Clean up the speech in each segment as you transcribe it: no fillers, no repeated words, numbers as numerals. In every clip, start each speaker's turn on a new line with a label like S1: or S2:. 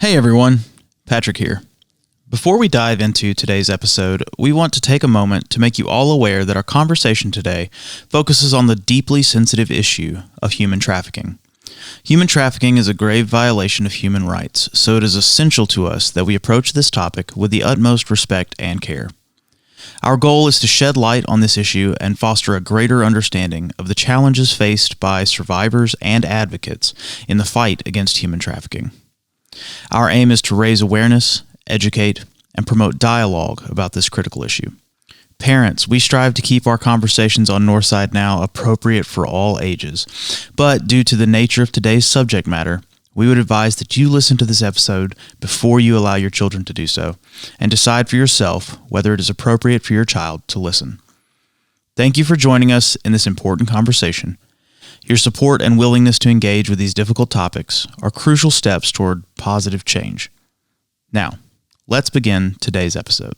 S1: Hey everyone, Patrick here. Before we dive into today's episode, we want to take a moment to make you all aware that our conversation today focuses on the deeply sensitive issue of human trafficking. Human trafficking is a grave violation of human rights, so it is essential to us that we approach this topic with the utmost respect and care. Our goal is to shed light on this issue and foster a greater understanding of the challenges faced by survivors and advocates in the fight against human trafficking. Our aim is to raise awareness, educate, and promote dialogue about this critical issue. Parents, we strive to keep our conversations on Northside Now appropriate for all ages, but due to the nature of today's subject matter, we would advise that you listen to this episode before you allow your children to do so, and decide for yourself whether it is appropriate for your child to listen. Thank you for joining us in this important conversation. Your support and willingness to engage with these difficult topics are crucial steps toward positive change. Now, let's begin today's episode.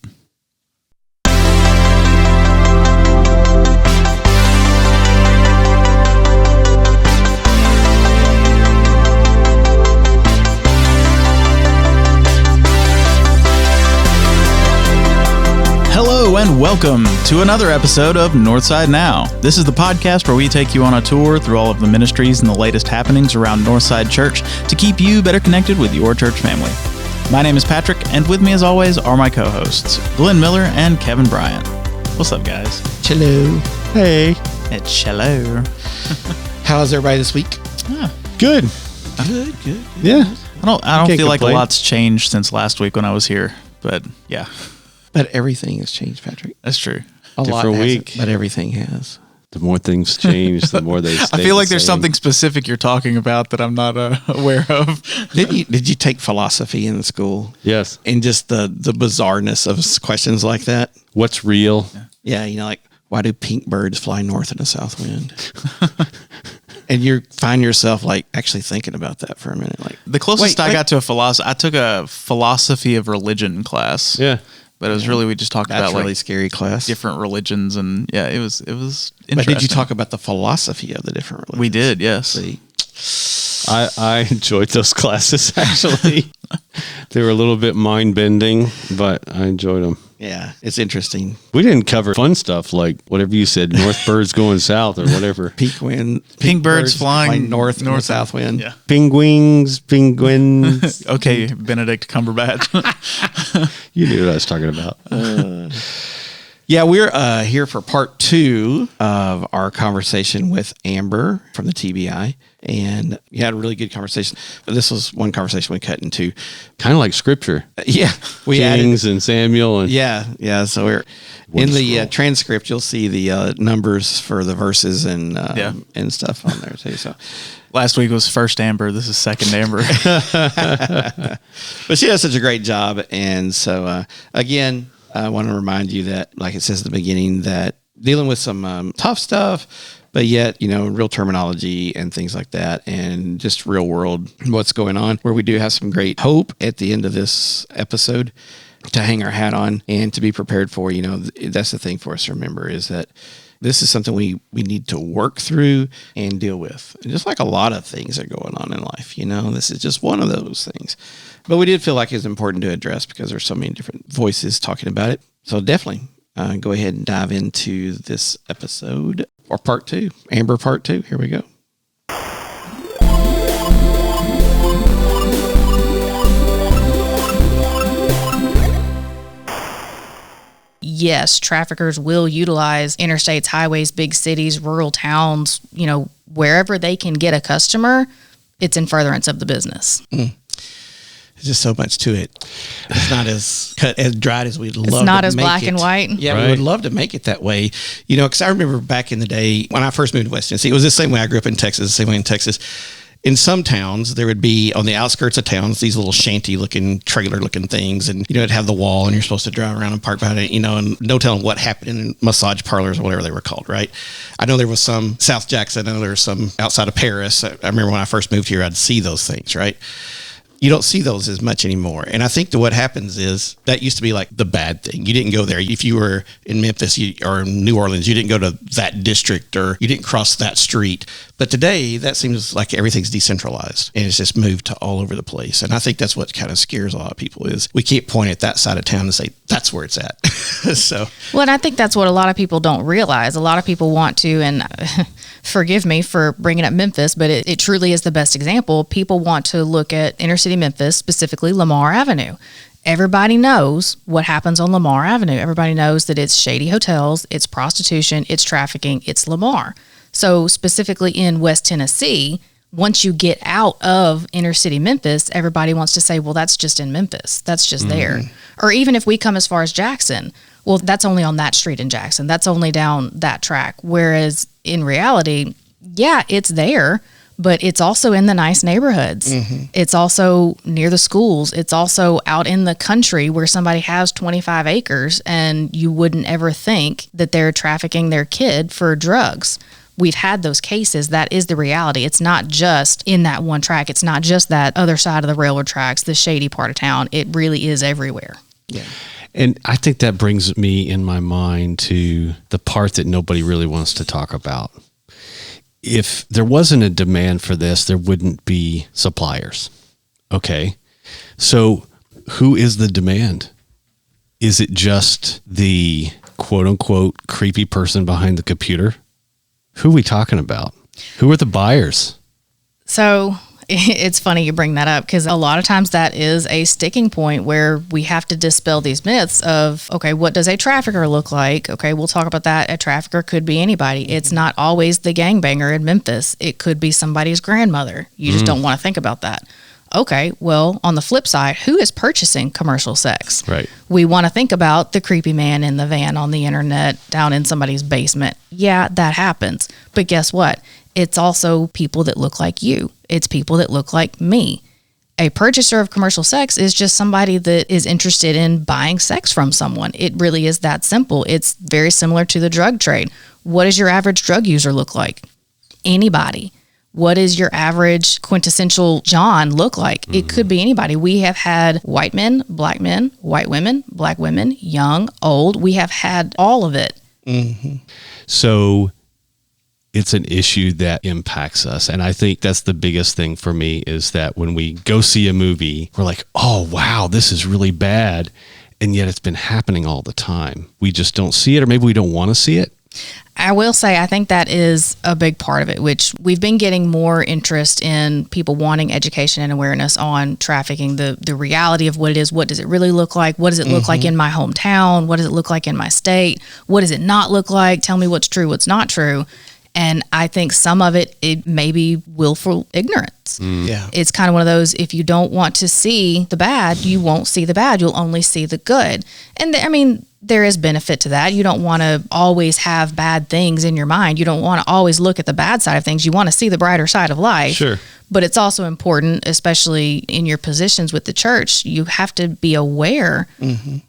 S1: Hello and welcome to another episode of Northside Now. This is the podcast where we take you on a tour through all of the ministries and the latest happenings around Northside Church to keep you better connected with your church family. My name is Patrick, and with me as always are my co-hosts, Glenn Miller and Kevin Bryant. What's up, guys?
S2: Hello. Hey.
S1: It's hello.
S2: How's everybody this week?
S3: Good.
S2: Good.
S3: Yeah.
S1: I don't
S3: Can't
S1: feel like a
S3: complain.
S1: lot's changed since last week when I was here, but yeah,
S2: But everything has changed, Patrick.
S1: that's true.
S2: A lot
S3: Different
S2: hasn't,
S3: week.
S2: but everything has.
S3: The more things change, the more they stay
S1: I feel like
S3: the
S1: there's
S3: same.
S1: something specific you're talking about that I'm not aware of.
S2: Did you take philosophy in school?
S3: Yes.
S2: And just the bizarreness of questions like that?
S3: What's real?
S2: Yeah, like, why do pink birds fly north in a south wind? And you find yourself like actually thinking about that for a minute. Like
S1: The closest
S2: wait,
S1: I got to a philosophy, I took a philosophy of religion class.
S3: Yeah.
S1: But it was really, we just talked
S2: that's
S1: about
S2: really
S1: like
S2: scary class.
S1: different religions, and yeah, it was interesting.
S2: But did you talk about the philosophy of the different religions?
S1: We did, yes.
S2: See?
S3: I enjoyed those classes, actually. They were a little bit mind-bending, but I enjoyed them.
S2: Yeah, it's interesting.
S3: We didn't cover fun stuff like whatever you said, north birds going south or whatever.
S2: Pink
S1: birds flying
S2: north and south wind.
S1: Yeah.
S3: Penguins.
S1: Okay, Benedict Cumberbatch.
S3: You knew what I was talking about.
S2: Yeah, we're here for part 2 of our conversation with Amber from the TBI. And we had a really good conversation. But this was one conversation we cut into.
S3: Kind of like scripture.
S2: Yeah. We
S3: Kings and Samuel. And
S2: Yeah. So we're
S3: One
S2: in the
S3: scroll.
S2: transcript. You'll see the numbers for the verses and and stuff on there too. So,
S1: Last week was first Amber. This is second Amber.
S2: but she does such a great job. And so again, I want to remind you that, like it says at the beginning, that dealing with some tough stuff, but yet, real terminology and things like that, and just real world what's going on, where we do have some great hope at the end of this episode to hang our hat on and to be prepared for. That's the thing for us to remember, is that this is something we need to work through and deal with. And just like a lot of things that are going on in life, this is just one of those things. But we did feel like it was important to address because there's so many different voices talking about it. So definitely go ahead and dive into this episode, or part 2, Amber part 2. Here we go.
S4: Yes, traffickers will utilize interstates, highways, big cities, rural towns, wherever they can get a customer, it's in furtherance of the business.
S2: There's just so much to it. It's not as cut as dried as we'd love to make it.
S4: It's not as black and white.
S2: Yeah,
S3: Right.
S2: we would love to make it that way. Because I remember back in the day when I first moved to West Tennessee, it was the same way. I grew up in Texas, the same way in Texas. In some towns, there would be on the outskirts of towns these little shanty-looking, trailer-looking things, and it'd have the wall, and you're supposed to drive around and park behind it, and no telling what happened in massage parlors or whatever they were called, right? I know there was some South Jackson. I know there was some outside of Paris. I remember when I first moved here, I'd see those things, right? You don't see those as much anymore. And I think that what happens is that used to be like the bad thing. You didn't go there. If you were in Memphis or New Orleans, you didn't go to that district or you didn't cross that street. But today, that seems like everything's decentralized and it's just moved to all over the place. And I think that's what kind of scares a lot of people is we can't point at that side of town and say, that's where it's at. So,
S4: well, and I think that's what a lot of people don't realize. A lot of people want to, and forgive me for bringing up Memphis, but it truly is the best example. People want to look at inner city Memphis, specifically Lamar Avenue. Everybody knows what happens on Lamar Avenue. Everybody knows that it's shady hotels, it's prostitution, it's trafficking, it's Lamar. So specifically in West Tennessee, once you get out of inner city Memphis, everybody wants to say, well, that's just in Memphis. That's just there. Or even if we come as far as Jackson, well, that's only on that street in Jackson. That's only down that track. Whereas in reality, yeah, it's there, but it's also in the nice neighborhoods. It's also near the schools. It's also out in the country where somebody has 25 acres and you wouldn't ever think that they're trafficking their kid for drugs. We've had those cases. That is the reality. It's not just in that one track. It's not just that other side of the railroad tracks, the shady part of town. It really is everywhere.
S2: yeah.
S3: And I think that brings me in my mind to the part that nobody really wants to talk about. If there wasn't a demand for this, there wouldn't be suppliers. Okay. So who is the demand? Is it just the quote unquote creepy person behind the computer? Who are we talking about? Who are the buyers?
S4: So it's funny you bring that up because a lot of times that is a sticking point where we have to dispel these myths of, okay, what does a trafficker look like? Okay, we'll talk about that. A trafficker could be anybody. It's not always the gangbanger in Memphis. It could be somebody's grandmother. You just don't want to think about that. Okay, well, on the flip side, who is purchasing commercial sex?
S3: Right.
S4: We want to think about the creepy man in the van on the internet down in somebody's basement. Yeah, that happens. But guess what? It's also people that look like you. It's people that look like me. A purchaser of commercial sex is just somebody that is interested in buying sex from someone. It really is that simple. It's very similar to the drug trade. What does your average drug user look like? Anybody. What does your average quintessential John look like? It could be anybody. We have had white men, white women, black women, young, old. We have had all of it.
S3: So it's an issue that impacts us. And I think that's the biggest thing for me is that when we go see a movie, we're like, oh, wow, this is really bad. And yet it's been happening all the time. We just don't see it, or maybe we don't want to see it.
S4: I will say, I think that is a big part of it, which we've been getting more interest in people wanting education and awareness on trafficking, the reality of what it is. What does it really look like? What does it look like in my hometown? What does it look like in my state? What does it not look like? Tell me what's true, what's not true. And I think some of it may be willful ignorance.
S2: Yeah.
S4: It's kind of one of those, if you don't want to see the bad, you won't see the bad. You'll only see the good. And I mean, there is benefit to that. You don't want to always have bad things in your mind. You don't want to always look at the bad side of things. You want to see the brighter side of life.
S3: Sure.
S4: But it's also important, especially in your positions with the church, you have to be aware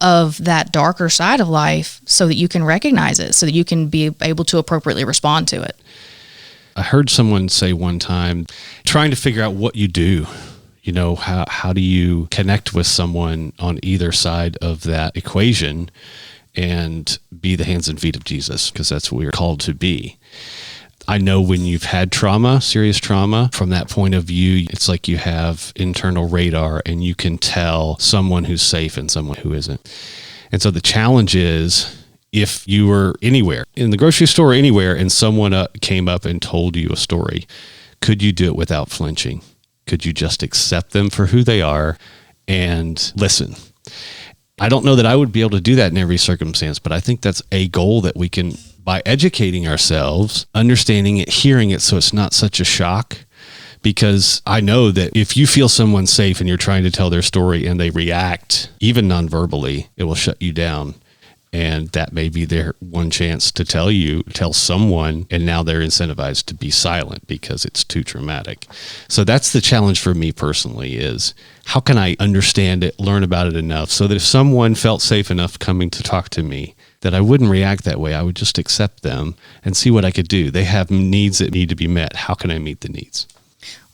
S4: of that darker side of life so that you can recognize it, so that you can be able to appropriately respond to it.
S3: I heard someone say one time, trying to figure out what you do. You know, how do you connect with someone on either side of that equation and be the hands and feet of Jesus? Because that's what we're called to be. I know when you've had trauma, serious trauma, from that point of view, it's like you have internal radar and you can tell someone who's safe and someone who isn't. And so the challenge is, if you were anywhere, in the grocery store, anywhere, and someone came up and told you a story, could you do it without flinching? Could you just accept them for who they are and listen? I don't know that I would be able to do that in every circumstance, but I think that's a goal that we can, by educating ourselves, understanding it, hearing it, so it's not such a shock. Because I know that if you feel someone safe and you're trying to tell their story and they react, even non-verbally, it will shut you down. And that may be their one chance to tell someone, and now they're incentivized to be silent because it's too traumatic. So that's the challenge for me personally, is how can I understand it, learn about it enough so that if someone felt safe enough coming to talk to me, that I wouldn't react that way. I would just accept them and see what I could do. They have needs that need to be met. How can I meet the needs?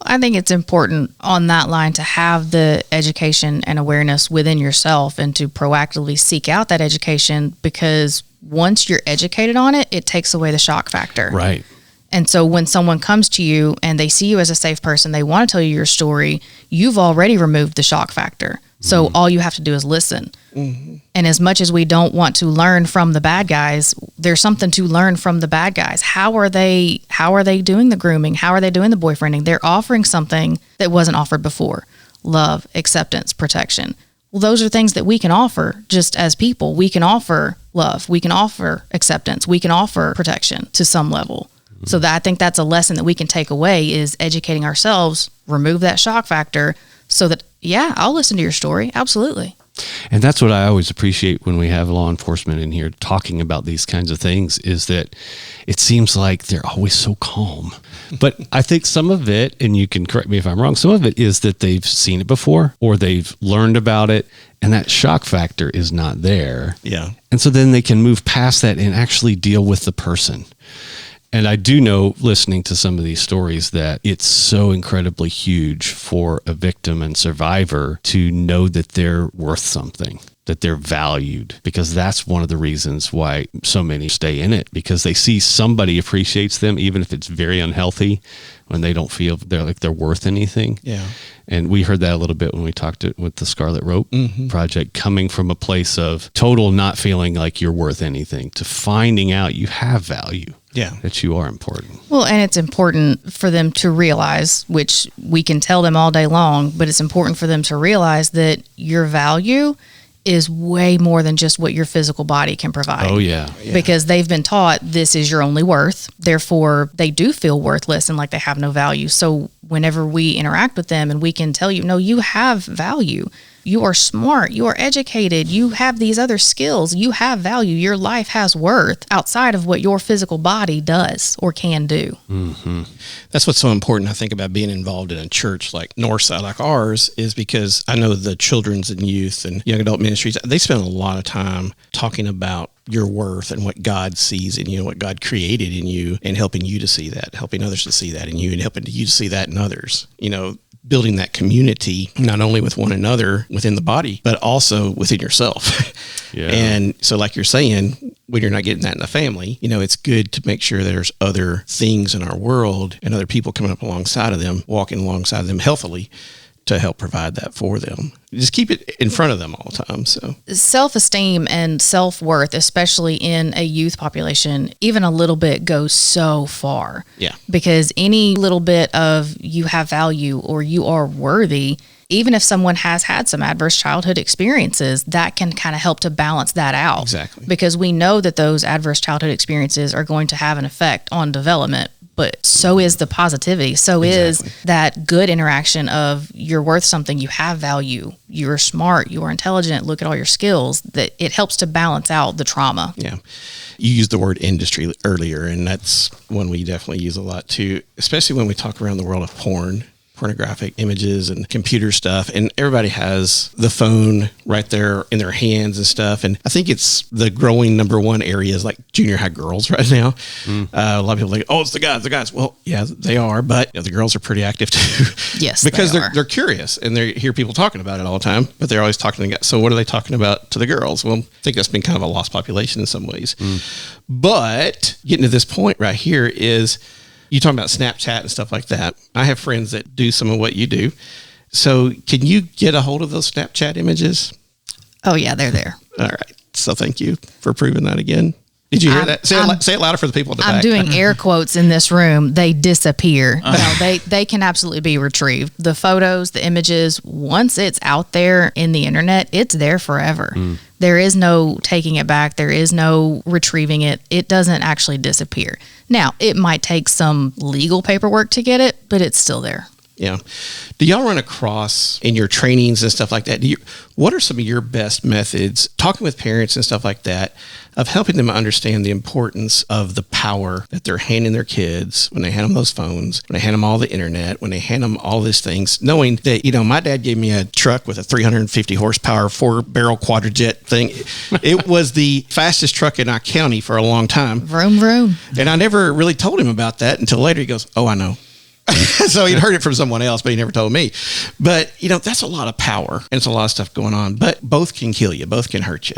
S4: I think it's important on that line to have the education and awareness within yourself and to proactively seek out that education, because once you're educated on it, it takes away the shock factor.
S3: Right.
S4: And so when someone comes to you and they see you as a safe person, they want to tell you your story, you've already removed the shock factor. So all you have to do is listen. And as much as we don't want to learn from the bad guys, there's something to learn from the bad guys. How are they doing the grooming? How are they doing the boyfriending? They're offering something that wasn't offered before. Love, acceptance, protection. Well, those are things that we can offer just as people. We can offer love. We can offer acceptance. We can offer protection to some level. So I think that's a lesson that we can take away, is educating ourselves, remove that shock factor, so that, yeah, I'll listen to your story. Absolutely.
S3: And that's what I always appreciate when we have law enforcement in here talking about these kinds of things, is that it seems like they're always so calm. But I think some of it, and you can correct me if I'm wrong, some of it is that they've seen it before or they've learned about it, and that shock factor is not there.
S2: Yeah.
S3: And so then they can move past that and actually deal with the person. And I do know, listening to some of these stories, that it's so incredibly huge for a victim and survivor to know that they're worth something, that they're valued, because that's one of the reasons why so many stay in it, because they see somebody appreciates them, even if it's very unhealthy, when they don't feel they're worth anything.
S2: Yeah.
S3: And we heard that a little bit when we talked with the Scarlet Rope Project, coming from a place of total not feeling like you're worth anything to finding out you have value.
S2: Yeah.
S3: That you are important.
S4: Well, and it's important for them to realize, which we can tell them all day long, but it's important for them to realize that your value is way more than just what your physical body can provide.
S3: Oh, yeah.
S4: Because they've been taught this is your only worth. Therefore, they do feel worthless and like they have no value. So whenever we interact with them and we can tell you, no, you have value. You are smart. You are educated. You have these other skills. You have value. Your life has worth outside of what your physical body does or can do.
S3: Mm-hmm.
S2: That's what's so important, I think, about being involved in a church like Northside, like ours, is because I know the children's and youth and young adult ministries, they spend a lot of time talking about your worth and what God sees in you, what God created in you, and helping you to see that, helping others to see that in you, and helping you to see that in others. You know, building that community, not only with one another within the body, but also within yourself.
S3: Yeah.
S2: And so like you're saying, when you're not getting that in the family, you know, it's good to make sure there's other things in our world and other people coming up alongside of them, walking alongside them healthily to help provide that for them. Just keep it in front of them all the time. So
S4: Self-esteem and self-worth, especially in a youth population, even a little bit goes so far.
S2: yeah.
S4: Because any little bit of you have value or you are worthy, even if someone has had some adverse childhood experiences, that can kind of help to balance that out.
S2: Exactly.
S4: Because we know that those adverse childhood experiences are going to have an effect on development, but so is the positivity. So
S2: Exactly.
S4: is that good interaction of you're worth something, you have value, you're smart, you are intelligent, look at all your skills, that it helps to balance out the trauma.
S2: Yeah. You used the word industry earlier, and that's one we definitely use a lot too, especially when we talk around the world of pornographic images and computer stuff. And everybody has the phone right there in their hands and stuff. And I think it's the growing number one area is like junior high girls right now. A lot of people are like, oh, it's the guys. Well, yeah, they are, but you know, the girls are pretty active too.
S4: Yes,
S2: because
S4: they are.
S2: they're curious and they hear people talking about it all the time, but they're always talking to the guys. So what are they talking about to the girls? Well, I think that's been kind of a lost population in some ways. But getting to this point right here is, you talking about Snapchat and stuff like that. I have friends that do some of what you do. So can you get a hold of those Snapchat images?
S4: Oh yeah, they're there.
S2: All right. So thank you for proving that again. Did you hear that? Say it louder for the people in the back.
S4: I'm doing air quotes in this room. They disappear. No, they can absolutely be retrieved. The photos, the images, once it's out there in the internet, it's there forever. There is no taking it back. There is no retrieving it. It doesn't actually disappear. Now, it might take some legal paperwork to get it, but it's still there.
S2: Yeah. Do y'all run across in your trainings and stuff like that? What are some of your best methods, talking with parents and stuff like that, of helping them understand the importance of the power that they're handing their kids when they hand them those phones, when they hand them all the internet, when they hand them all these things, knowing that, you know, my dad gave me a truck with a 350 horsepower 4-barrel quadrijet thing. It was the fastest truck in our county for a long time.
S4: Vroom, vroom.
S2: And I never really told him about that until later. He goes, oh, I know. So he'd heard it from someone else, but he never told me. But, that's a lot of power and it's a lot of stuff going on, but both can kill you, both can hurt you.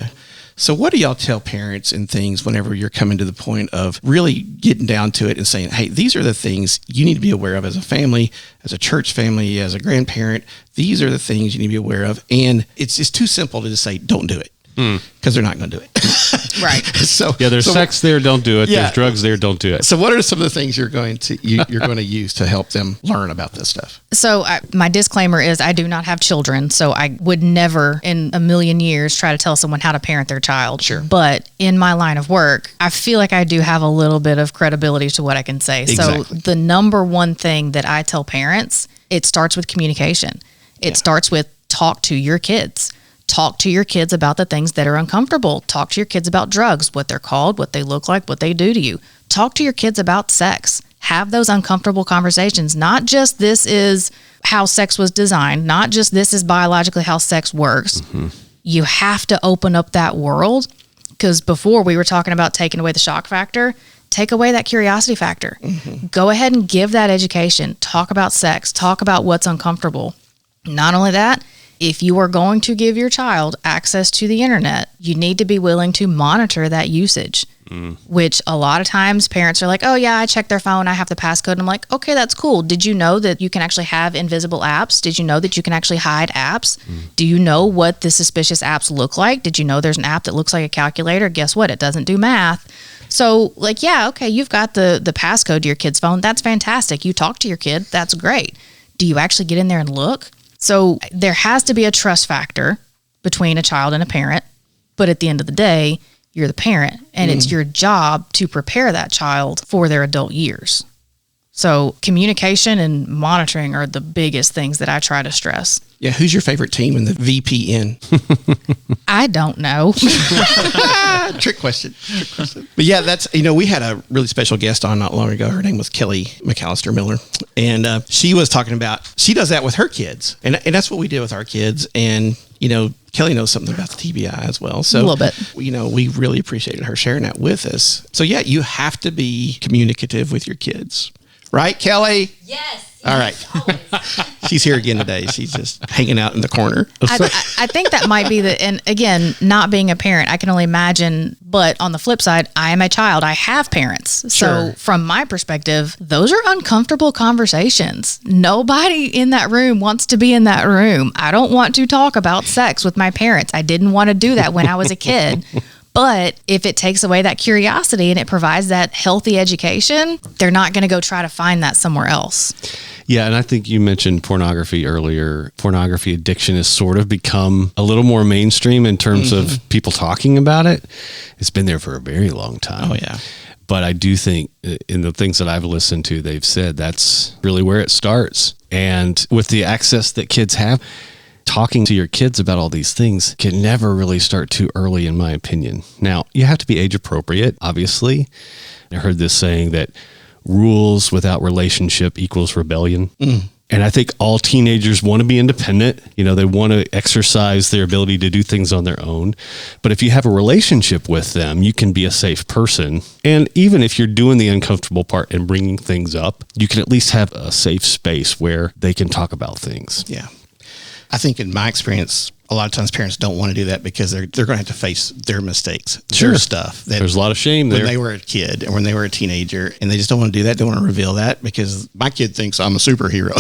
S2: So what do y'all tell parents and things whenever you're coming to the point of really getting down to it and saying, hey, these are the things you need to be aware of as a family, as a church family, as a grandparent. These are the things you need to be aware of. And it's just too simple to just say, don't do it. Because they're not going to do it.
S4: Right.
S2: So
S3: there's sex there, don't do it.
S2: Yeah.
S3: There's drugs there, don't do it.
S2: So what are some of the things you're going to use to help them learn about this stuff?
S4: So my disclaimer is I do not have children, so I would never in a million years try to tell someone how to parent their child.
S2: Sure.
S4: But in my line of work, I feel like I do have a little bit of credibility to what I can say.
S2: Exactly.
S4: So the number one thing that I tell parents, it starts with communication. It starts with talk to your kids. Talk to your kids about the things that are uncomfortable. Talk to your kids about drugs, what they're called, what they look like, what they do to you. Talk to your kids about sex. Have those uncomfortable conversations. Not just this is how sex was designed, not just this is biologically how sex works. Mm-hmm. You have to open up that world, because before we were talking about taking away the shock factor. Take away that curiosity factor. Mm-hmm. Go ahead and give that education. Talk about sex. Talk about what's uncomfortable. Not only that, if you are going to give your child access to the internet, you need to be willing to monitor that usage, which a lot of times parents are like, oh yeah, I check their phone, I have the passcode. And I'm like, okay, that's cool. Did you know that you can actually have invisible apps? Did you know that you can actually hide apps? Do you know what the suspicious apps look like? Did you know there's an app that looks like a calculator? Guess what? It doesn't do math. So like, yeah, okay, you've got the passcode to your kid's phone. That's fantastic. You talk to your kid. That's great. Do you actually get in there and look? So there has to be a trust factor between a child and a parent, but at the end of the day, you're the parent, and it's your job to prepare that child for their adult years. So communication and monitoring are the biggest things that I try to stress.
S2: Yeah, who's your favorite team in the VPN?
S4: I don't know.
S2: Trick question. But yeah, that's, we had a really special guest on not long ago. Her name was Kelly McAllister Miller. And she was talking about, she does that with her kids. And that's what we did with our kids. And, Kelly knows something about the TBI as well. So,
S4: a little bit.
S2: We really appreciated her sharing that with us. So yeah, you have to be communicative with your kids. Right, Kelly?
S5: Yes.
S2: All right. She's here again today. She's just hanging out in the corner.
S4: I think that might be and again, not being a parent, I can only imagine, but on the flip side, I am a child. I have parents. So from my perspective, those are uncomfortable conversations. Nobody in that room wants to be in that room. I don't want to talk about sex with my parents. I didn't want to do that when I was a kid. But if it takes away that curiosity and it provides that healthy education, they're not going to go try to find that somewhere else.
S3: Yeah, and I think you mentioned pornography earlier. Pornography addiction has sort of become a little more mainstream in terms of people talking about it. It's been there for a very long time.
S2: Oh, yeah.
S3: But I do think in the things that I've listened to, they've said that's really where it starts. And with the access that kids have, talking to your kids about all these things can never really start too early, in my opinion. Now, you have to be age appropriate, obviously. I heard this saying that rules without relationship equals rebellion. And I think all teenagers want to be independent. They want to exercise their ability to do things on their own. But if you have a relationship with them, you can be a safe person. And even if you're doing the uncomfortable part and bringing things up, you can at least have a safe space where they can talk about things.
S2: Yeah. I think in my experience, a lot of times parents don't want to do that because they're going to have to face their mistakes, their stuff.
S3: There's a lot of shame there.
S2: When they were a kid and when they were a teenager, and they just don't want to do that. They don't want to reveal that because my kid thinks I'm a superhero,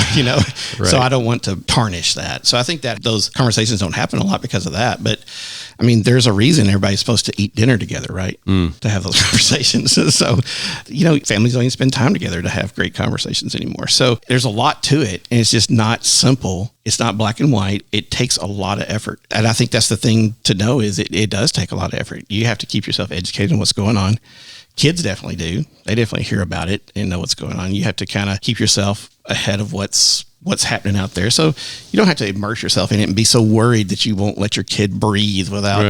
S3: Right.
S2: So I don't want to tarnish that. So I think that those conversations don't happen a lot because of that. But I mean, there's a reason everybody's supposed to eat dinner together, right? To have those conversations. So, families don't even spend time together to have great conversations anymore. So there's a lot to it, and it's just not simple. It's not black and white. It takes a lot of effort. And I think that's the thing to know is it does take a lot of effort. You have to keep yourself educated on what's going on. Kids definitely do. They definitely hear about it and know what's going on. You have to kind of keep yourself ahead of what's happening out there. So you don't have to immerse yourself in it and be so worried that you won't let your kid breathe without,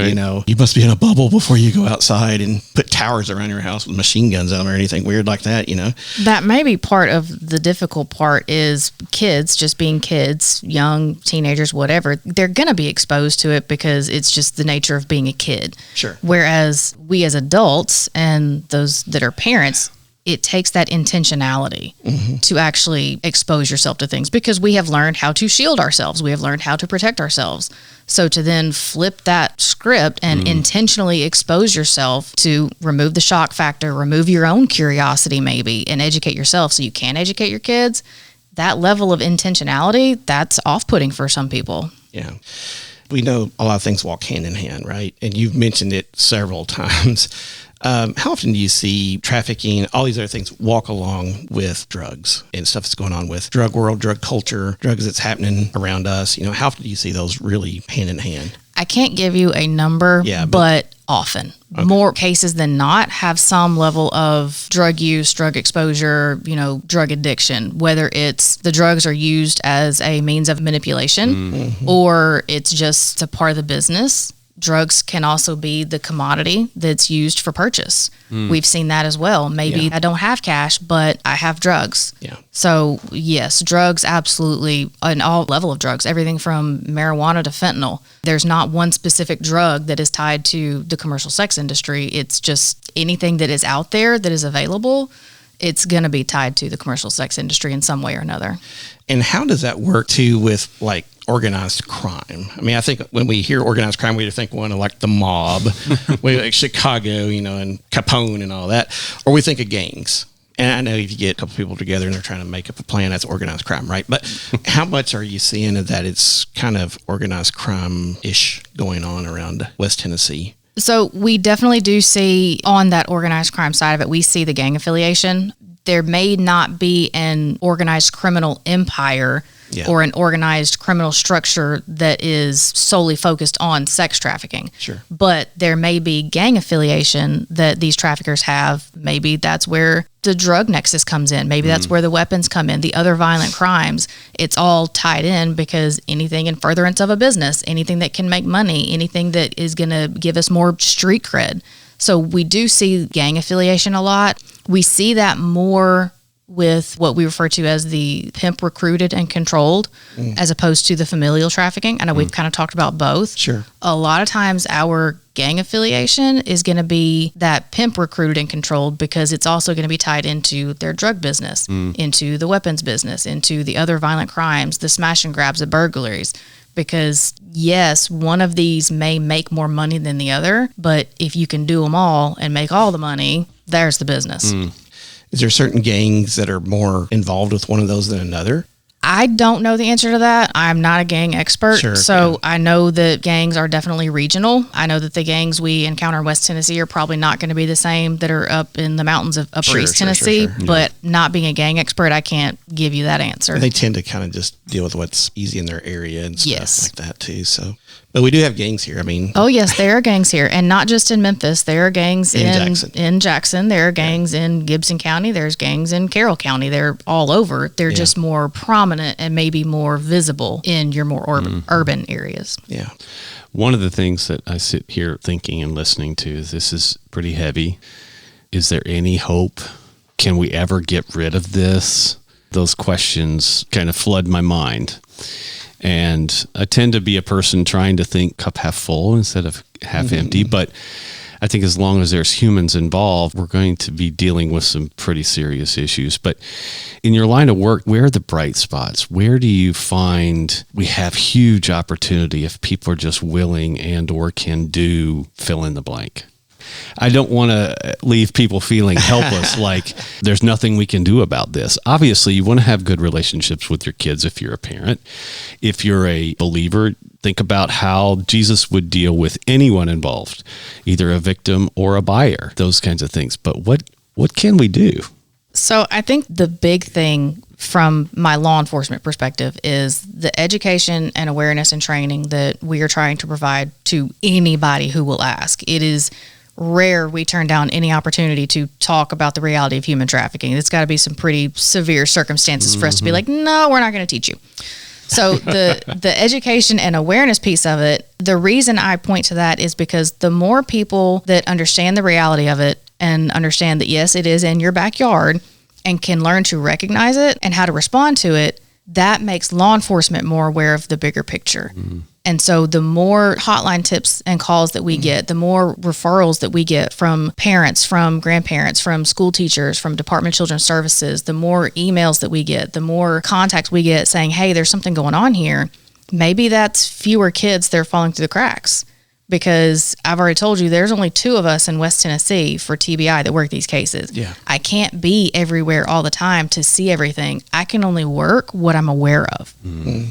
S2: you must be in a bubble before you go outside and put towers around your house with machine guns on them or anything weird like that,
S4: That may be part of the difficult part is kids, just being kids, young teenagers, whatever, they're going to be exposed to it because it's just the nature of being a kid.
S2: Sure.
S4: Whereas we as adults and those that are parents, it takes that intentionality to actually expose yourself to things, because we have learned how to shield ourselves. We have learned how to protect ourselves. So to then flip that script and intentionally expose yourself to remove the shock factor, remove your own curiosity maybe, and educate yourself so you can educate your kids, that level of intentionality, that's off-putting for some people.
S5: Yeah. We know a lot of things walk hand in hand, right? And you've mentioned it several times. How often do you see trafficking, all these other things walk along with drugs and stuff that's going on with drug world, drug culture, drugs that's happening around us? You know, how often do you see those really hand in hand?
S4: I can't give you a number, but often. Okay. More cases than not have some level of drug use, drug exposure, drug addiction, whether it's the drugs are used as a means of manipulation or it's just a part of the business. Drugs can also be the commodity that's used for purchase. We've seen that as well. Maybe I don't have cash, but I have drugs.
S5: Yeah.
S4: So yes, drugs, absolutely, and all level of drugs, everything from marijuana to fentanyl. There's not one specific drug that is tied to the commercial sex industry. It's just anything that is out there that is available, it's going to be tied to the commercial sex industry in some way or another.
S5: And how does that work too with like organized crime? I mean, I think when we hear organized crime, we think one of like the mob, like Chicago, and Capone and all that, or we think of gangs. And I know if you get a couple people together and they're trying to make up a plan, that's organized crime, right? But how much are you seeing of that it's kind of organized crime-ish going on around West Tennessee?
S4: So we definitely do see on that organized crime side of it, we see the gang affiliation. There may not be an organized criminal empire or an organized criminal structure that is solely focused on sex trafficking.
S5: Sure.
S4: But there may be gang affiliation that these traffickers have. Maybe that's where the drug nexus comes in. Maybe that's where the weapons come in, the other violent crimes. It's all tied in because anything in furtherance of a business, anything that can make money, anything that is going to give us more street cred. So we do see gang affiliation a lot. We see that more with what we refer to as the pimp recruited and controlled as opposed to the familial trafficking. I know we've kind of talked about both.
S5: Sure.
S4: A lot of times our gang affiliation is going to be that pimp recruited and controlled because it's also going to be tied into their drug business, into the weapons business, into the other violent crimes, the smash and grabs, the burglaries. Because yes, one of these may make more money than the other, but if you can do them all and make all the money, there's the business.
S5: Is there certain gangs that are more involved with one of those than another?
S4: I don't know the answer to that. I'm not a gang expert.
S5: Sure,
S4: so I know that gangs are definitely regional. I know that the gangs we encounter in West Tennessee are probably not going to be the same that are up in the mountains of Upper East Tennessee. Sure. But not being a gang expert, I can't give you that answer.
S5: They tend to kind of just deal with what's easy in their area and stuff like that too. So, but we do have gangs here. I mean,
S4: oh yes, there are gangs here, and not just in Memphis. There are gangs in Jackson. There are gangs in Gibson County. There's gangs in Carroll County. They're all over. They're just more prominent and maybe more visible in your more urban areas.
S5: Yeah.
S3: One of the things that I sit here thinking and listening to is this is pretty heavy. Is there any hope? Can we ever get rid of this? Those questions kind of flood my mind. And I tend to be a person trying to think cup half full instead of half empty. But I think as long as there's humans involved, we're going to be dealing with some pretty serious issues. But in your line of work, where are the bright spots? Where do you find we have huge opportunity if people are just willing and or can do fill in the blank? I don't want to leave people feeling helpless, like there's nothing we can do about this. Obviously, you want to have good relationships with your kids if you're a parent. If you're a believer, think about how Jesus would deal with anyone involved, either a victim or a buyer, those kinds of things. But what can we do?
S4: So I think the big thing from my law enforcement perspective is the education and awareness and training that we are trying to provide to anybody who will ask. It is rare we turn down any opportunity to talk about the reality of human trafficking. It's got to be some pretty severe circumstances for us to be like, no, we're not going to teach you. So the education and awareness piece of it, the reason I point to that is because the more people that understand the reality of it and understand that, yes, it is in your backyard and can learn to recognize it and how to respond to it, that makes law enforcement more aware of the bigger picture. And so the more hotline tips and calls that we get, the more referrals that we get from parents, from grandparents, from school teachers, from Department of Children's Services, the more emails that we get, the more contacts we get saying, hey, there's something going on here. Maybe that's fewer kids that are falling through the cracks. Because I've already told you, there's only 2 of us in West Tennessee for TBI that work these cases.
S5: Yeah.
S4: I can't be everywhere all the time to see everything. I can only work what I'm aware of.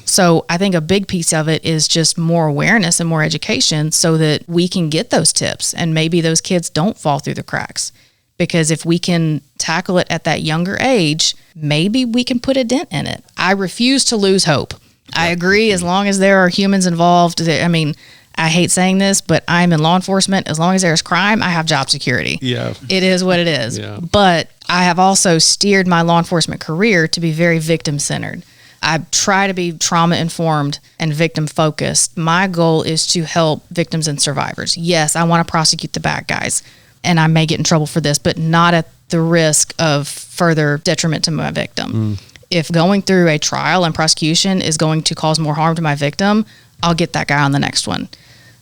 S4: So I think a big piece of it is just more awareness and more education so that we can get those tips and maybe those kids don't fall through the cracks. Because if we can tackle it at that younger age, maybe we can put a dent in it. I refuse to lose hope. I agree, as long as there are humans involved. I hate saying this, but I'm in law enforcement. As long as there's crime, I have job security.
S3: Yeah.
S4: It is what it is.
S3: Yeah.
S4: But I have also steered my law enforcement career to be very victim-centered. I try to be trauma-informed and victim-focused. My goal is to help victims and survivors. Yes, I want to prosecute the bad guys, and I may get in trouble for this, but not at the risk of further detriment to my victim. If going through a trial and prosecution is going to cause more harm to my victim, I'll get that guy on the next one.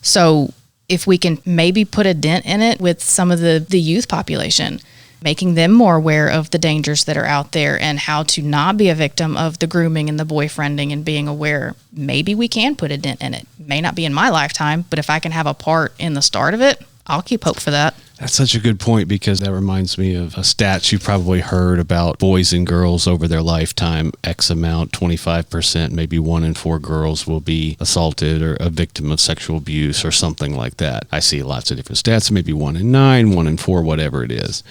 S4: So if we can maybe put a dent in it with some of the youth population, making them more aware of the dangers that are out there and how to not be a victim of the grooming and the boyfriending and being aware, maybe we can put a dent in it. May not be in my lifetime, but if I can have a part in the start of it, I'll keep hope for that.
S3: That's such a good point, because that reminds me of a stat you probably heard about boys and girls over their lifetime. X amount, 25%, maybe 1 in 4 girls will be assaulted or a victim of sexual abuse or something like that. I see lots of different stats, maybe 1 in 9, 1 in 4, whatever it is.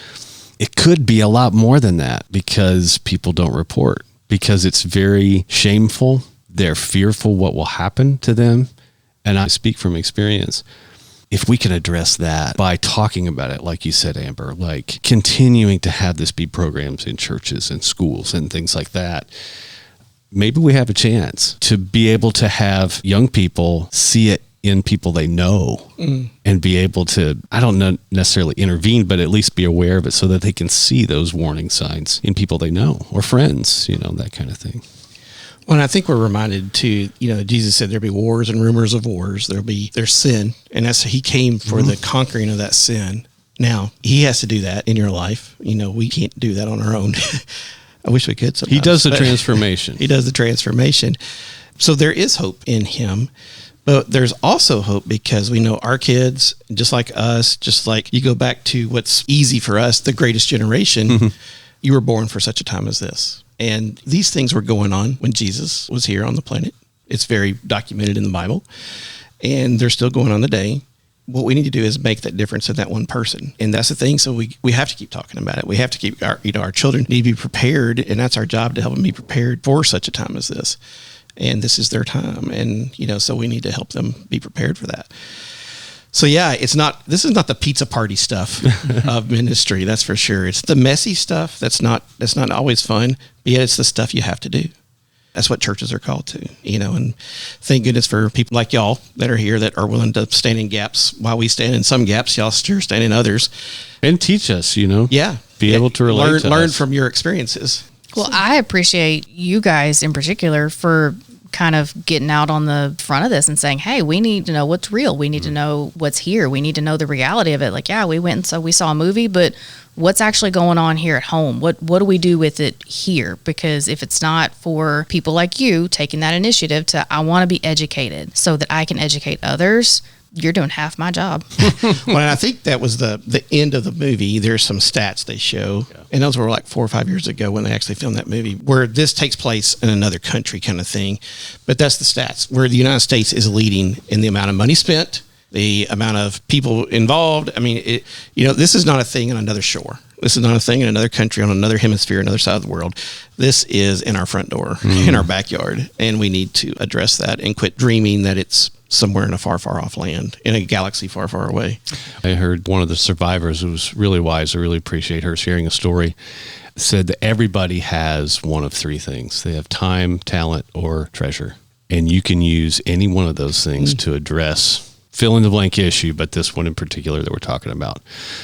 S3: It could be a lot more than that because people don't report, because it's very shameful. They're fearful what will happen to them. And I speak from experience. If we can address that by talking about it, like you said, Amber, like continuing to have this be programs in churches and schools and things like that, maybe we have a chance to be able to have young people see it in people they know and be able to, I don't know necessarily intervene, but at least be aware of it so that they can see those warning signs in people they know or friends, that kind of thing.
S5: Well, and I think we're reminded too, Jesus said there'll be wars and rumors of wars. There's sin. And he came for the conquering of that sin. Now, he has to do that in your life. We can't do that on our own. I wish we could sometimes.
S3: He does the transformation.
S5: He does the transformation. So there is hope in him. But there's also hope because we know our kids, just like us, just like you go back to what's easy for us, the greatest generation, you were born for such a time as this. And these things were going on when Jesus was here on the planet. It's very documented in the Bible. And they're still going on today. What we need to do is make that difference in that one person. And that's the thing. So we have to keep talking about it. We have to keep our children need to be prepared. And that's our job, to help them be prepared for such a time as this. And this is their time. And, so we need to help them be prepared for that. So yeah, this is not the pizza party stuff of ministry. That's for sure. It's the messy stuff. That's not always fun, but yet it's the stuff you have to do. That's what churches are called to, and thank goodness for people like y'all that are here that are willing to stand in gaps while we stand in some gaps. Y'all sure stand in others.
S3: And teach us,
S5: Yeah.
S3: Be able to relate to
S5: learn
S3: us.
S5: from your experiences.
S4: Well, I appreciate you guys in particular for kind of getting out on the front of this and saying, hey, we need to know what's real. We need to know what's here. We need to know the reality of it. Like, yeah, we went and we saw a movie, but what's actually going on here at home? What do we do with it here? Because if it's not for people like you taking that initiative to, I want to be educated so that I can educate others, you're doing half my job.
S5: Well, and I think that was the end of the movie. There's some stats they show, and those were like 4 or 5 years ago when they actually filmed that movie, where this takes place in another country kind of thing. But that's the stats, where the United States is leading in the amount of money spent, the amount of people involved. I mean, this is not a thing on another shore. This is not a thing in another country, on another hemisphere, another side of the world. This is in our front door, in our backyard, and we need to address that and quit dreaming that it's somewhere in a far, far off land, in a galaxy far, far away.
S3: I heard one of the survivors who was really wise. I really appreciate her sharing a story. Said that everybody has one of 3 things. They have time, talent, or treasure. And you can use any one of those things to address fill in the blank issue, but this one in particular that we're talking about.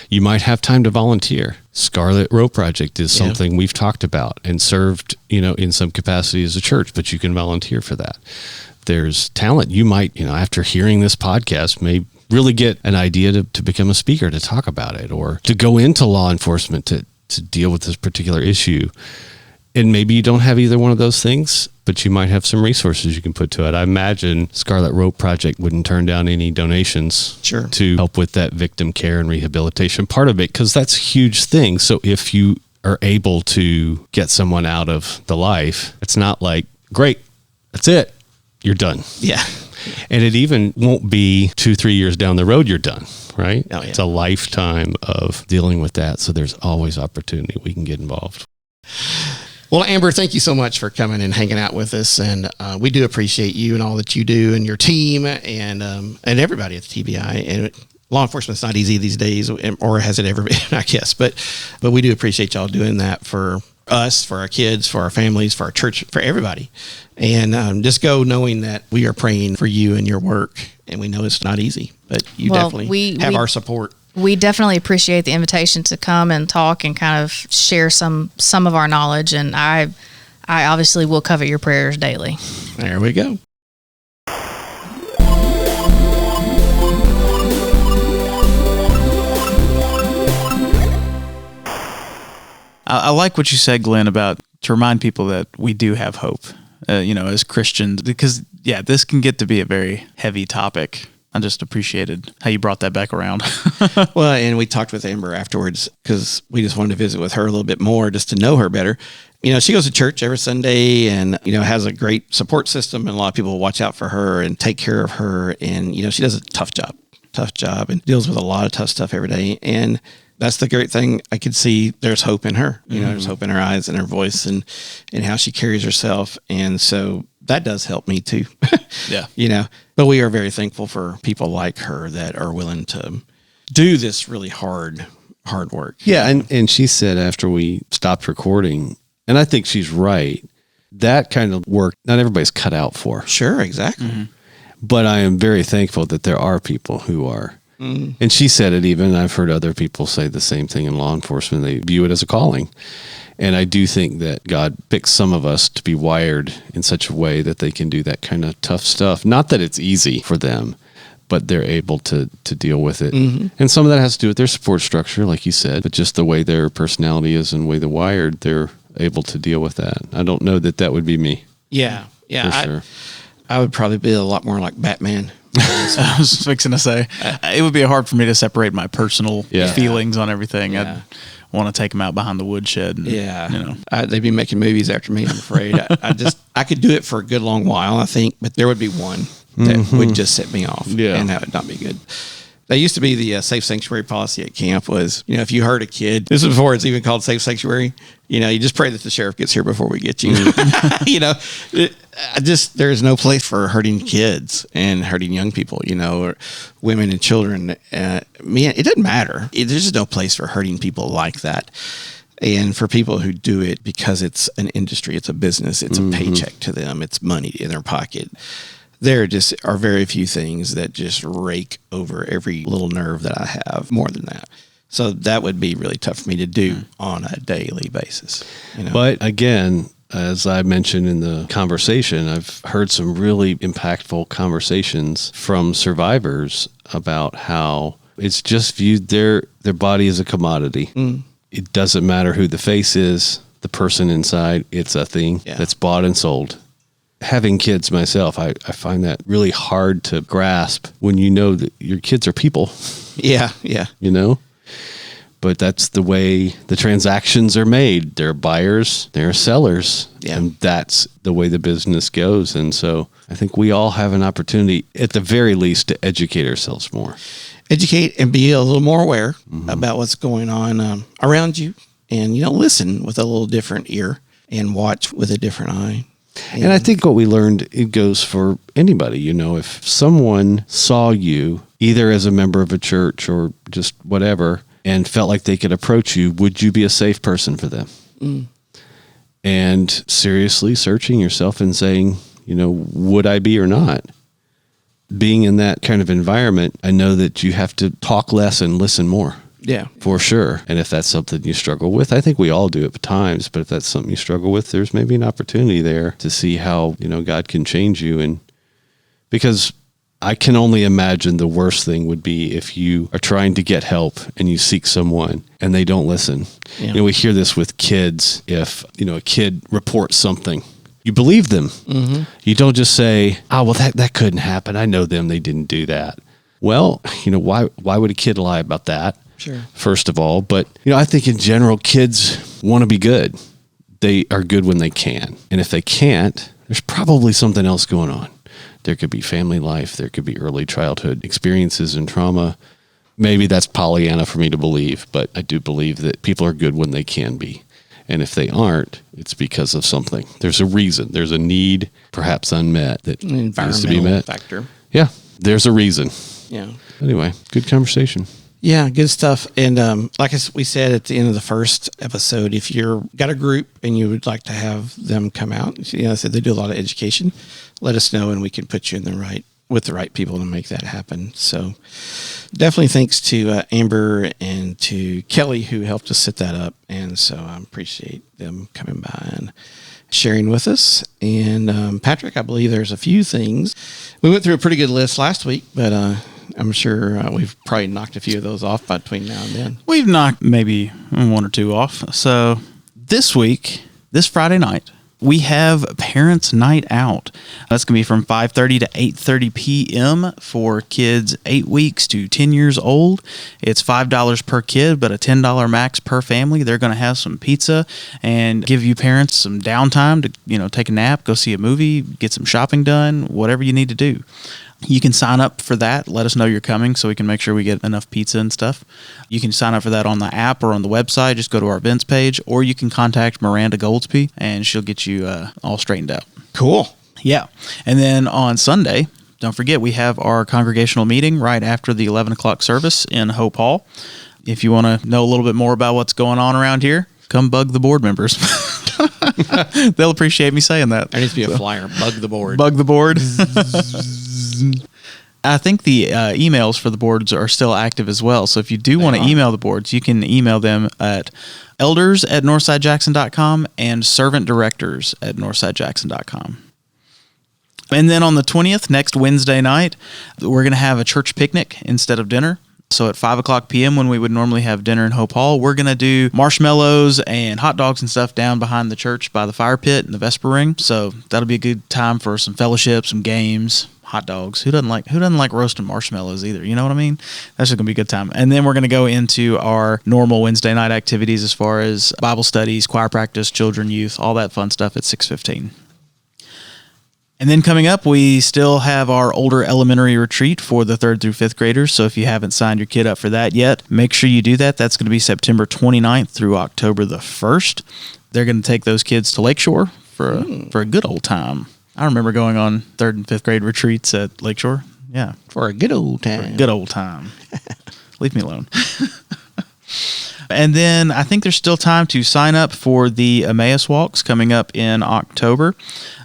S3: You might have time to volunteer. Scarlet Row Project is something we've talked about and served, in some capacity as a church, but you can volunteer for that. there's talent. You might, after hearing this podcast, may really get an idea to become a speaker, to talk about it, or to go into law enforcement to deal with this particular issue. And maybe you don't have either one of those things, but you might have some resources you can put to it. I imagine Scarlet Rope Project wouldn't turn down any donations to help with that victim care and rehabilitation part of it, because that's a huge thing. So if you are able to get someone out of the life, it's not like, great, that's it, you're done.
S2: Yeah.
S3: And it even won't be 2-3 years down the road, you're done, right?
S2: Oh, yeah.
S3: It's a lifetime of dealing with that. So there's always opportunity. We can get involved.
S5: Well, Amber, thank you so much for coming and hanging out with us, and we do appreciate you and all that you do, and your team, and everybody at the TBI. And law enforcement's not easy these days, or has it ever been? I guess, but we do appreciate y'all doing that for us, for our kids, for our families, for our church, for everybody. And just go knowing that we are praying for you and your work, and we know it's not easy, but you definitely have our support.
S4: We definitely appreciate the invitation to come and talk and kind of share some of our knowledge. And I obviously will covet your prayers daily.
S5: There we go.
S1: I like what you said, Glenn, about to remind people that we do have hope, as Christians, because, this can get to be a very heavy topic. I just appreciated how you brought that back around.
S2: Well, and we talked with Amber afterwards because we just wanted to visit with her a little bit more, just to know her better. She goes to church every Sunday and, has a great support system, and a lot of people watch out for her and take care of her. And, she does a tough job and deals with a lot of tough stuff every day. And that's the great thing. I could see there's hope in her, there's hope in her eyes and her voice and how she carries herself. And so that does help me too.
S1: Yeah.
S2: But we are very thankful for people like her that are willing to do this really hard work.
S3: Yeah. And she said after we stopped recording, and I think she's right, that kind of work, not everybody's cut out for.
S2: Sure, exactly.
S3: Mm-hmm. But I am very thankful that there are people who are. Mm. And she said it even, I've heard other people say the same thing in law enforcement. They view it as a calling. And I do think that God picks some of us to be wired in such a way that they can do that kind of tough stuff. Not that it's easy for them, but they're able to deal with it. Mm-hmm. And some of that has to do with their support structure, like you said, but just the way their personality is and the way they're wired, they're able to deal with that. I don't know that would be me.
S2: Yeah.
S3: For sure.
S2: I would probably be a lot more like Batman.
S1: I was fixing to say, it would be hard for me to separate my personal feelings on everything. Yeah. I'd want to take them out behind the woodshed. And,
S2: they'd be making movies after me, I'm afraid. I could do it for a good long while, I think, but there would be one that would just set me off. Yeah. And that would not be good. That used to be the safe sanctuary policy at camp was, if you hurt a kid, this is before it's even called safe sanctuary, you just pray that the sheriff gets here before we get you. There's no place for hurting kids and hurting young people, or women and children. It doesn't matter. There's just no place for hurting people like that. And for people who do it because it's an industry, it's a business, it's a paycheck to them, it's money in their pocket. There just are very few things that just rake over every little nerve that I have more than that. So that would be really tough for me to do on a daily basis.
S3: But again, as I mentioned in the conversation, I've heard some really impactful conversations from survivors about how it's just viewed their body as a commodity. Mm. It doesn't matter who the face is, the person inside, it's a thing that's bought and sold. Having kids myself, I find that really hard to grasp when you know that your kids are people.
S2: Yeah.
S3: But that's the way the transactions are made. They're buyers, they're sellers, and that's the way the business goes. And so I think we all have an opportunity, at the very least, to educate ourselves more.
S2: Educate and be a little more aware about what's going on around you, and listen with a little different ear and watch with a different eye.
S3: And I think what we learned, it goes for anybody. If someone saw you either as a member of a church or just whatever and felt like they could approach you, would you be a safe person for them? Mm. And seriously searching yourself and saying, would I be or not? Being in that kind of environment, I know that you have to talk less and listen more.
S2: Yeah.
S3: For sure. And if that's something you struggle with, I think we all do it at times, but if that's something you struggle with, there's maybe an opportunity there to see how, God can change you and Because I can only imagine the worst thing would be if you are trying to get help and you seek someone and they don't listen.
S5: Yeah.
S3: You know, we hear this with kids. If, you know, a kid reports something, you believe them. Mm-hmm. You don't just say, oh, well, that couldn't happen. I know them. They didn't do that. Well, you know, why would a kid lie about that?
S5: Sure.
S3: First of all, but, you know, I think in general, kids want to be good. They are good when they can. And if they can't, there's probably something else going on. There could be family life. There could be early childhood experiences and trauma. Maybe that's Pollyanna for me to believe, but I do believe that people are good when they can be. And if they aren't, it's because of something. There's a reason. There's a need, perhaps unmet, that needs to be met.
S5: Factor.
S3: Yeah, there's a reason.
S5: Yeah.
S3: Anyway, good conversation.
S5: Yeah, good stuff. And like we said at the end of the first episode, if you're got a group and you would like to have them come out, you know, I said they do a lot of education, let us know and we can put you in with the right people to make that happen. So definitely thanks to Amber and to Kelly who helped us set that up. And so I appreciate them coming by and sharing with us. And Patrick, I believe there's a few things. We went through a pretty good list last week, but I'm sure we've probably knocked a few of those off between now and then.
S1: We've knocked maybe one or two off. So this week, this Friday night, we have Parents' Night Out. That's going to be from 5:30 to 8:30 p.m. for kids 8 weeks to 10 years old. It's $5 per kid, but a $10 max per family. They're going to have some pizza and give you parents some downtime to, you know, take a nap, go see a movie, get some shopping done, whatever you need to do. You can sign up for that. Let us know you're coming so we can make sure we get enough pizza and stuff. You can sign up for that on the app or on the website. Just go to our events page, or you can contact Miranda Goldsby, and she'll get you all straightened out.
S5: Cool.
S1: Yeah. And then on Sunday, don't forget, we have our congregational meeting right after the 11 o'clock service in Hope Hall. If you want to know a little bit more about what's going on around here, come bug the board members. They'll appreciate me saying that.
S5: There needs to be a flyer. Bug the board.
S1: Bug the board. I think the emails for the boards are still active as well. So if you do want to email the boards, you can email them at elders@northsidejackson.com and servantdirectors@northsidejackson.com. And then on the 20th, next Wednesday night, we're going to have a church picnic instead of dinner. So at 5 o'clock p.m. when we would normally have dinner in Hope Hall, we're going to do marshmallows and hot dogs and stuff down behind the church by the fire pit and the Vesper ring. So that'll be a good time for some fellowship, some games, hot dogs. Who doesn't like roasting marshmallows either? You know what I mean? That's just going to be a good time. And then we're going to go into our normal Wednesday night activities as far as Bible studies, choir practice, children, youth, all that fun stuff at 6:15. And then coming up, we still have our older elementary retreat for the 3rd through 5th graders. So if you haven't signed your kid up for that yet, make sure you do that. That's going to be September 29th through October the 1st. They're going to take those kids to Lakeshore for a good old time. I remember going on 3rd and 5th grade retreats at Lakeshore. Yeah.
S5: For a good old time.
S1: Good old time. Leave me alone. And then I think there's still time to sign up for the Emmaus Walks coming up in October.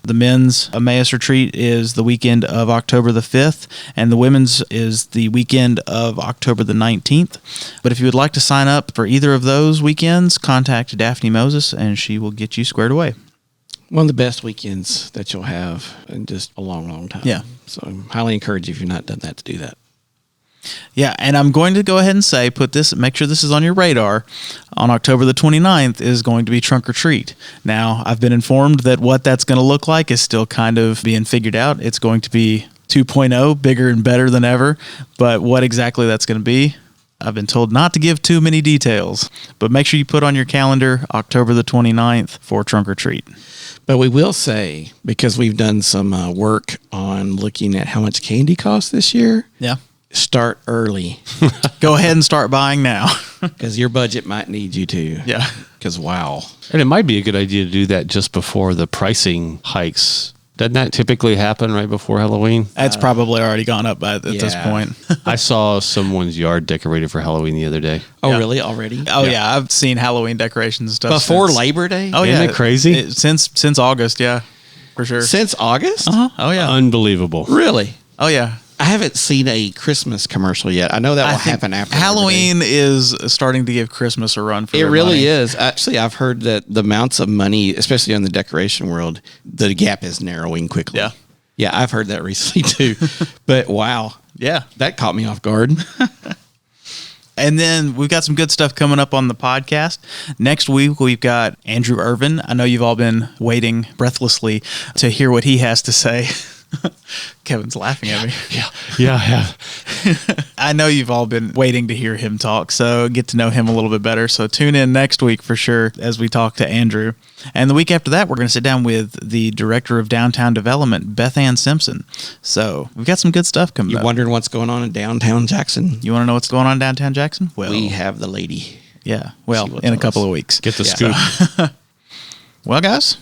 S1: The men's Emmaus retreat is the weekend of October the 5th, and the women's is the weekend of October the 19th. But if you would like to sign up for either of those weekends, contact Daphne Moses, and she will get you squared away.
S5: One of the best weekends that you'll have in just a long, long time.
S1: Yeah.
S5: So I highly encourage you, if you've not done that, to do that.
S1: Yeah, and I'm going to go ahead and say, make sure this is on your radar. On October the 29th is going to be Trunk or Treat. Now, I've been informed that what that's going to look like is still kind of being figured out. It's going to be 2.0, bigger and better than ever. But what exactly that's going to be, I've been told not to give too many details. But make sure you put on your calendar October the 29th for Trunk or Treat.
S5: But we will say, because we've done some work on looking at how much candy costs this year.
S1: Yeah.
S5: Start early.
S1: Go ahead and start buying now.
S5: Because your budget might need you to.
S1: Yeah.
S5: Because wow.
S3: And it might be a good idea to do that just before the pricing hikes. Doesn't that typically happen right before Halloween?
S1: That's probably already gone up at this point.
S3: I saw someone's yard decorated for Halloween the other day.
S5: Oh,
S1: Yeah.
S5: really? Already?
S1: Oh, yeah. I've seen Halloween decorations and stuff.
S5: Before
S1: since-
S5: Labor Day?
S1: Oh,
S3: Isn't
S1: yeah.
S3: that crazy?
S1: Since August, yeah. For sure.
S5: Since August?
S1: Uh-huh. Oh, yeah.
S3: Unbelievable.
S5: Really?
S1: Oh, yeah.
S5: I haven't seen a Christmas commercial yet. I know that will happen after
S1: Halloween is starting to give Christmas a run for
S5: It
S1: their
S5: really
S1: money.
S5: is. Actually, I've heard that the amounts of money, especially in the decoration world, the gap is narrowing quickly.
S1: Yeah.
S2: Yeah, I've heard that recently too. But wow.
S1: Yeah.
S2: That caught me off guard.
S1: And then we've got some good stuff coming up on the podcast. Next week, we've got Andrew Irvin. I know you've all been waiting breathlessly to hear what he has to say. Kevin's laughing at me.
S3: Yeah.
S1: I know you've all been waiting to hear him talk, so get to know him a little bit better. So tune in next week for sure as we talk to Andrew. And the week after that, we're going to sit down with the Director of Downtown Development, Beth Ann Simpson. So we've got some good stuff coming
S2: You're
S1: up.
S2: wondering what's going on in downtown Jackson?
S1: You want to know what's going on in downtown Jackson? Well,
S2: We have the lady.
S1: yeah. Well,
S2: She will
S1: in a
S2: tell
S1: couple
S2: us.
S1: of weeks.
S3: Get the scoop.
S1: Well, guys,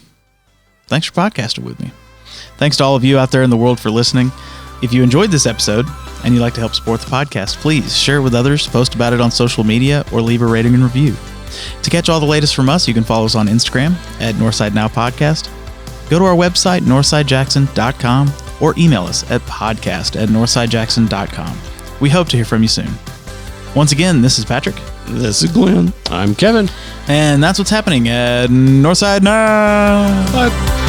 S1: thanks for podcasting with me. Thanks to all of you out there in the world for listening. If you enjoyed this episode and you'd like to help support the podcast, please share it with others, post about it on social media, or leave a rating and review. To catch all the latest from us, you can follow us on Instagram at Northside Now Podcast. Go to our website, northsidejackson.com, or email us at podcast@northsidejackson.com. We hope to hear from you soon. Once again, this is Patrick.
S2: This is Glenn.
S3: I'm Kevin.
S1: And that's what's happening at Northside Now.
S3: Bye.